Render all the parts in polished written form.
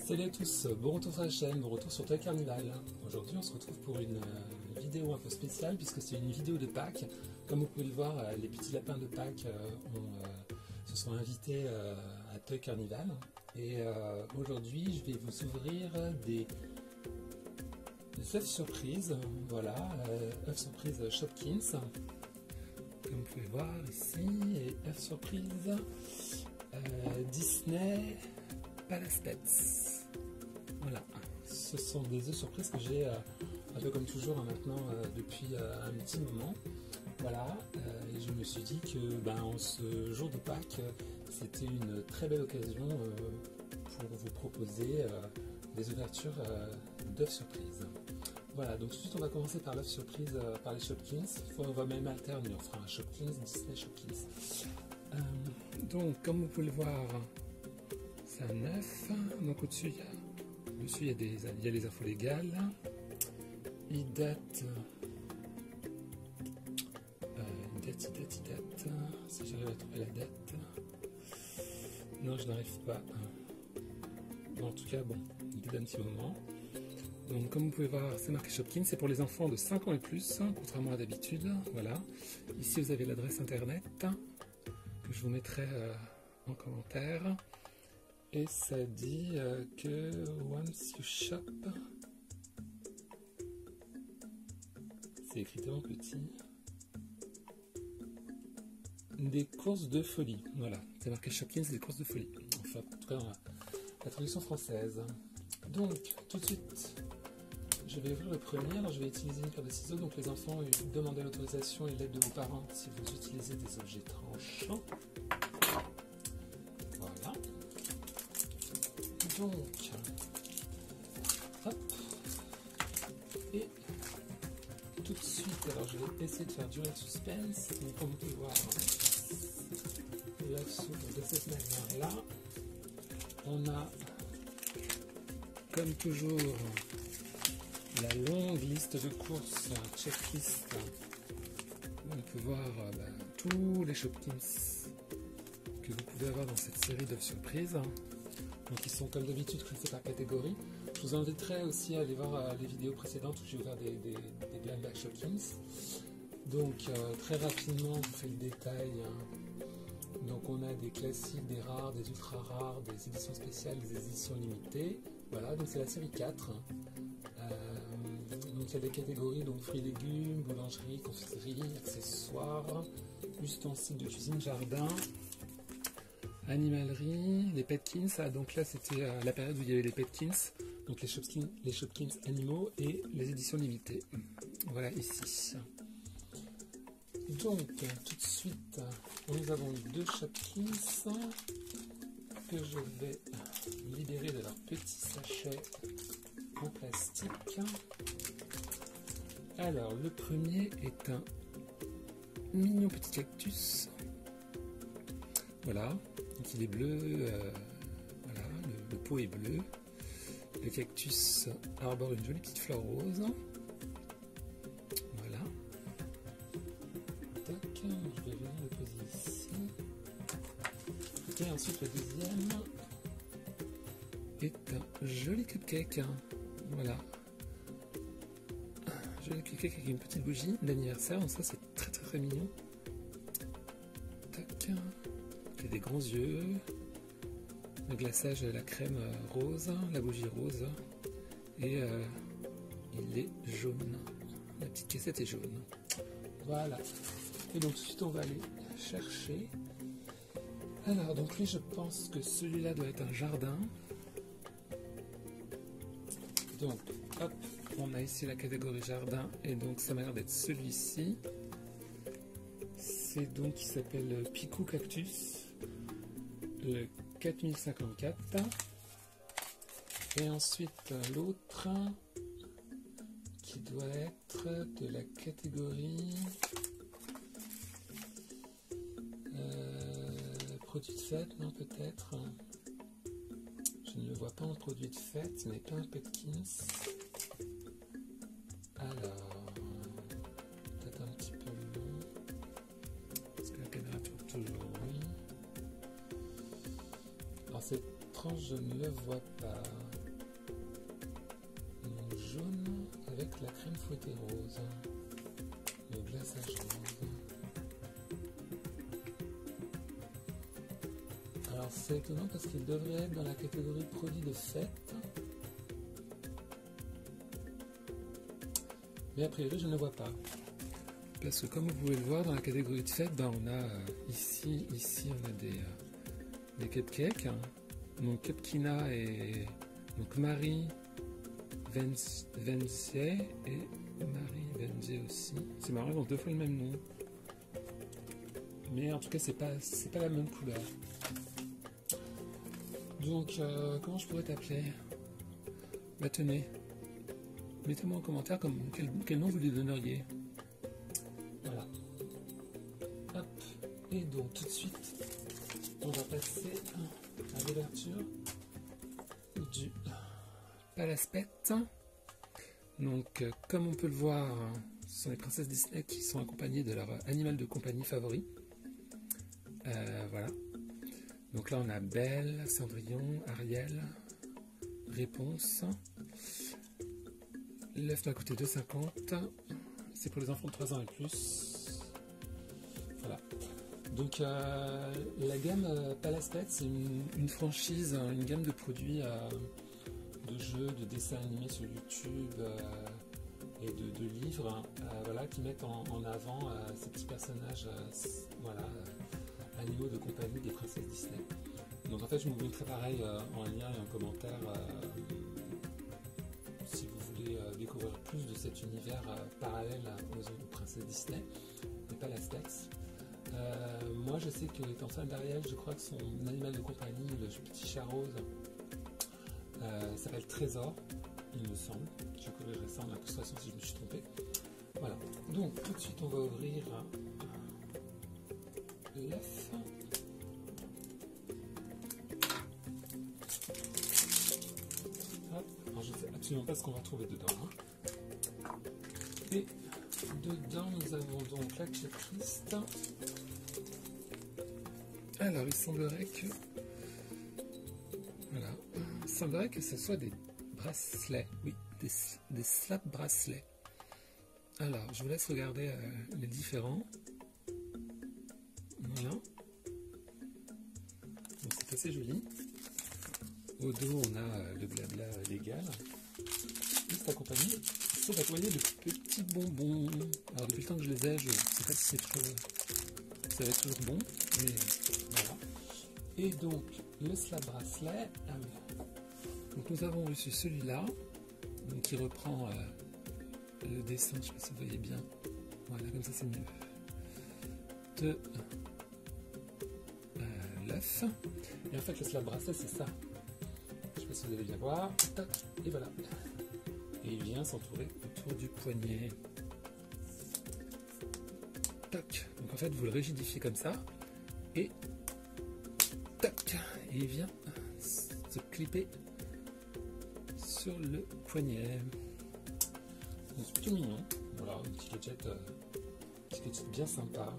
Salut à tous, bon retour sur la chaîne, bon retour sur Toy Carnival. Aujourd'hui on se retrouve pour une vidéo un peu spéciale puisque c'est une vidéo de Pâques. Comme vous pouvez le voir, les petits lapins de Pâques se sont invités à Toy Carnival. Et aujourd'hui je vais vous ouvrir des œufs surprises, voilà, œufs surprises Shopkins. Comme vous pouvez voir ici, et œufs surprises Disney Palace Pets. Voilà, ce sont des œufs surprises que j'ai un peu comme toujours maintenant depuis un petit moment. Voilà, et je me suis dit que en ce jour de Pâques, c'était une très belle occasion pour vous proposer des ouvertures d'œufs surprises. Voilà, donc tout de suite on va commencer par l'œuf surprise par les Shopkins. On va même alterner, on fera un Shopkins, Disney Shopkins. Donc comme vous pouvez le voir, c'est un œuf. Donc au-dessus il y a les infos légales. Il date. Si j'arrive à trouver la date. Non, je n'arrive pas. Bon, en tout cas, bon, il date d'un petit moment. Donc comme vous pouvez voir, c'est marqué Shopkins, c'est pour les enfants de 5 ans et plus, contrairement à d'habitude. Voilà. Ici vous avez l'adresse internet que je vous mettrai en commentaire. Et ça dit que once you shop, c'est écrit tellement petit, des courses de folie. Voilà, c'est marqué Shopkins, des courses de folie. Enfin, en tout cas, dans la traduction française. Donc, tout de suite, je vais ouvrir le premier. Alors, je vais utiliser une paire de ciseaux. Donc, les enfants, demandez l'autorisation et l'aide de vos parents si vous utilisez des objets tranchants. Voilà. Donc, hop, et tout de suite, alors je vais essayer de faire durer le suspense. Donc, comme vous pouvez voir, l'œuf s'ouvre de cette manière-là. On a, comme toujours, la longue liste de courses, checklist. On peut voir tous les Shopkins que vous pouvez avoir dans cette série d'œufs surprises. Donc ils sont comme d'habitude classés par catégorie. Je vous inviterai aussi à aller voir les vidéos précédentes où j'ai ouvert des blind bag Shopkins. Donc très rapidement, je vous fais le détail. Donc on a des classiques, des rares, des ultra rares, des éditions spéciales, des éditions limitées. Voilà, donc c'est la série 4. Donc il y a des catégories, donc fruits et légumes, boulangerie, confiserie, accessoires, ustensiles de cuisine, jardin, animalerie, les Petkins. Donc là c'était la période où il y avait les Petkins, donc les Shopkins animaux et les éditions limitées. Voilà ici. Donc tout de suite, nous avons deux Shopkins que je vais libérer de leur petit sachet en plastique. Alors le premier est un mignon petit cactus. Voilà, donc il est bleu, voilà, le pot est bleu. Le cactus arbore une jolie petite fleur rose. Voilà. Tac, je vais venir le poser ici. Et ensuite le deuxième est un joli cupcake. Voilà. Un joli cupcake avec une petite bougie d'anniversaire. Donc ça c'est très mignon. Tac. Il y a des grands yeux. Le glaçage de la crème rose, la bougie rose. Et il est jaune. La petite cassette est jaune. Voilà. Et donc tout de suite on va aller chercher. Alors donc lui je pense que celui-là doit être un jardin. Donc hop, on a ici la catégorie jardin et donc ça m'a l'air d'être celui-ci. C'est donc qui s'appelle Picou Cactus, le 4054. Et ensuite l'autre qui doit être de la catégorie produit de fête, non peut-être. Je ne le vois pas en produit de fête, ce n'est pas un Petkins. Alors, peut-être un petit peu long. Parce que la caméra tourne toujours, oui. Alors cette tranche, je ne le vois pas. la crème fouettée rose, le glaçage rose. Alors c'est étonnant parce qu'il devrait être dans la catégorie produits de fête. Mais a priori je ne le vois pas. Parce que comme vous pouvez le voir dans la catégorie de fête, ben, on a ici on a des cupcakes. Donc Cupkina et donc Marie Venzier et Marie Venzier aussi. C'est marrant, ils ont deux fois le même nom. Mais en tout cas c'est pas la même couleur. Donc comment je pourrais t'appeler? Bah tenez, mettez-moi en commentaire quel nom vous lui donneriez. Voilà. Hop. Et donc tout de suite, on va passer à l'ouverture du Palaspet. Donc comme on peut le voir, ce sont les princesses Disney qui sont accompagnées de leur animal de compagnie favori. Voilà. Donc là on a Belle, Cendrillon, Ariel, Réponse. L'œuf m'a coûté 2,50. C'est pour les enfants de 3 ans et plus. Voilà. Donc la gamme Palaspet, c'est une franchise, une gamme de produits de jeux, de dessins animés sur YouTube et de livres, voilà, qui mettent en avant ces petits personnages, voilà, animaux de compagnie des princesses Disney. Donc en fait, je vous mettrai pareil en lien et en commentaire si vous voulez découvrir plus de cet univers parallèle aux princesses Disney, et Palaspet. Moi je sais que étant fan d'Ariel, je crois que son animal de compagnie, le petit chat rose, s'appelle Trésor, il me semble. Je corrigerai ça en illustration si je me suis trompé. Voilà, donc tout de suite on va ouvrir l'œuf. Alors je ne sais absolument pas ce qu'on va trouver dedans. Hein. Et dedans nous avons donc la checklist. Alors il semblerait que... Voilà. Il semblerait que ce soit des bracelets. Oui, des slap bracelets. Alors, je vous laisse regarder les différents. Voilà. Donc c'est assez joli. Au dos, on a le blabla légal. Juste accompagné, ça va accompagner de petits bonbons. Alors depuis le temps que je les ai, je ne sais pas si c'est toujours... Ça va être toujours bon, mais voilà. Et donc, le slap bracelet. Donc nous avons reçu celui-là, qui reprend le dessin, je ne sais pas si vous voyez bien. Voilà, comme ça c'est mieux. De l'œuf. Et en fait, le slap bracelet, c'est ça. Je ne sais pas si vous allez bien voir. Tac, et voilà. Et il vient s'entourer autour du poignet. Tac. Donc en fait, vous le rigidifiez comme ça. Et tac. Et il vient se clipper sur le poignet. C'est plutôt mignon. Voilà, une petite gadget bien sympa.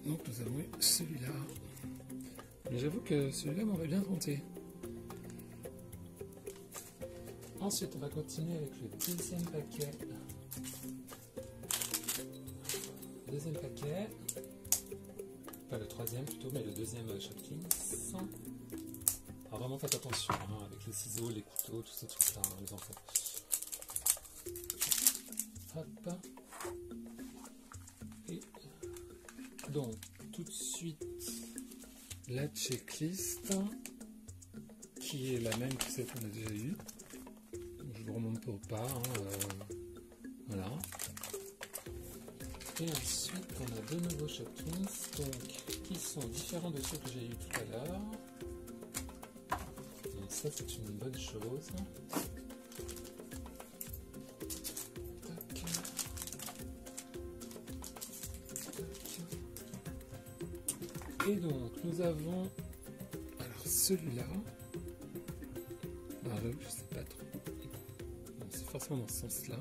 Donc nous avons eu celui-là. Mais j'avoue que celui-là m'aurait bien tenté. Ensuite, on va continuer avec le deuxième paquet. Deuxième paquet. Pas le troisième plutôt, mais le deuxième Shopkins. Alors vraiment faites attention hein, avec les ciseaux, les couteaux, tous ces trucs-là, hein, les enfants. Hop. Et donc, tout de suite, la checklist, qui est la même que celle qu'on a déjà eue. Je vous remonte pas au pas. Hein, voilà. Et ensuite, on a deux nouveaux Shopkins, donc, qui sont différents de ceux que j'ai eu tout à l'heure. Donc ça, c'est une bonne chose. Tac. Et donc, nous avons alors celui-là. Alors, je ne sais pas trop. C'est forcément dans ce sens-là.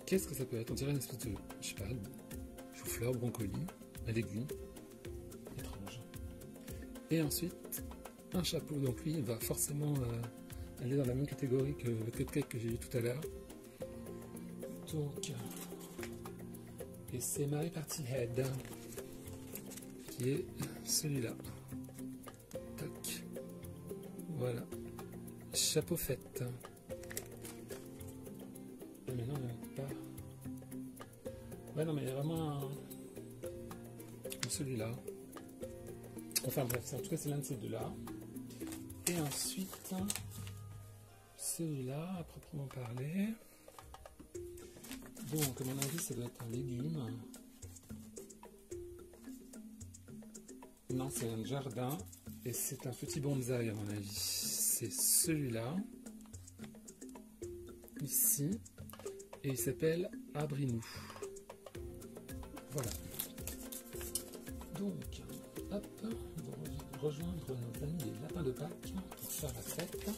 Qu'est-ce que ça peut être? On dirait une espèce de, je sais pas, chou-fleur, brocoli, un légume. Étrange. Et ensuite, un chapeau. Donc lui, il va forcément aller dans la même catégorie que le cupcake que j'ai eu tout à l'heure. Donc, et c'est My Party Head qui est celui-là. Tac. Voilà. Chapeau fête. Mais non, pas. Ouais, non, mais il y a vraiment celui-là. Enfin bref, en tout cas, c'est l'un de ces deux-là. Et ensuite, celui-là, à proprement parler. Donc, à mon avis, ça doit être un légume. Non, c'est un jardin. Et c'est un petit bonsaï, à mon avis. C'est celui-là. Ici. Et il s'appelle Abrinou. Voilà. Donc, hop, on va rejoindre nos amis des lapins de Pâques pour faire la fête.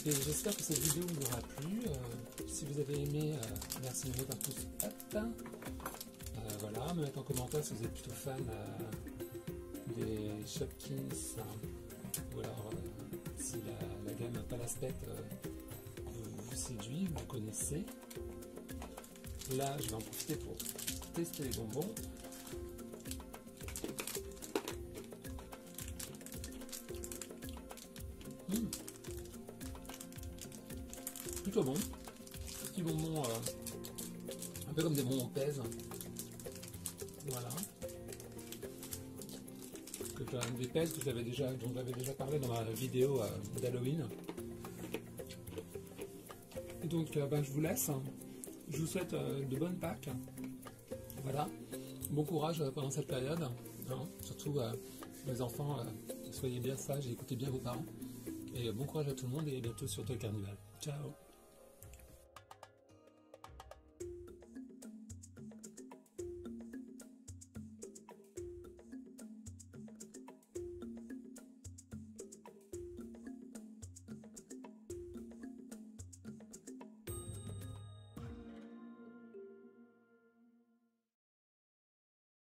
Et j'espère que cette vidéo vous aura plu. Si vous avez aimé, merci de mettre un pouce up. Voilà, me mettre en commentaire si vous êtes plutôt fan des Shopkins, ou alors si la gamme Palaspet vous séduit, vous connaissez. Là, je vais en profiter pour tester les bonbons. Plutôt bon. Petits bonbons, un peu comme des bonbons pèse. Voilà. Des pèses dont j'avais déjà parlé dans ma vidéo d'Halloween. Et donc, je vous laisse. Je vous souhaite de bonnes Pâques. Voilà. Bon courage pendant cette période. Hein. Surtout les enfants, soyez bien sages et écoutez bien vos parents. Et bon courage à tout le monde et à bientôt sur Toy Carnival. Ciao.